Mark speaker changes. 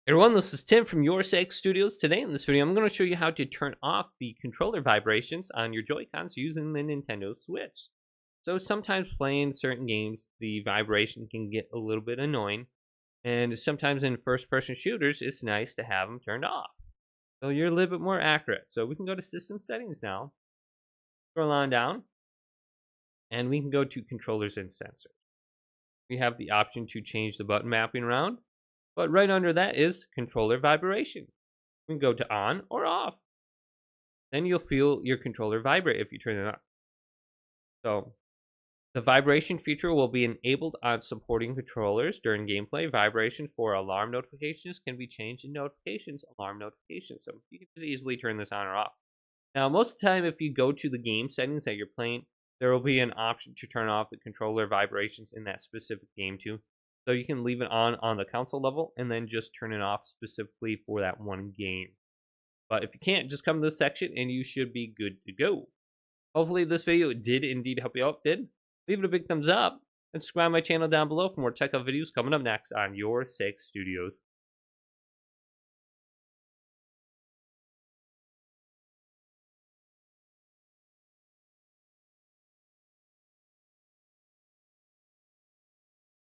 Speaker 1: Hey everyone, this is Tim from YourSix Studios. Today in this video, I'm going to show you how to turn off the controller vibrations on your Joy-Cons using the Nintendo Switch. So sometimes playing certain games, the vibration can get a little bit annoying, and sometimes in first-person shooters, it's nice to have them turned off. So you're a little bit more accurate. So we can go to System Settings now, scroll on down, and we can go to Controllers and Sensors. We have the option to change the button mapping around, but right under that is controller vibration. We can go to on or off. Then you'll feel your controller vibrate if you turn it on. So the vibration feature will be enabled on supporting controllers during gameplay. Vibration for alarm notifications can be changed in notifications, alarm notifications. So you can just easily turn this on or off. Now, most of the time, if you go to the game settings that you're playing, there will be an option to turn off the controller vibrations in that specific game too. So you can leave it on the console level and then just turn it off specifically for that one game. But if you can't, just come to this section and you should be good to go. Hopefully this video did indeed help you out. If it did, leave it a big thumbs up and subscribe to my channel down below for more tech videos coming up next on Your Six Studios.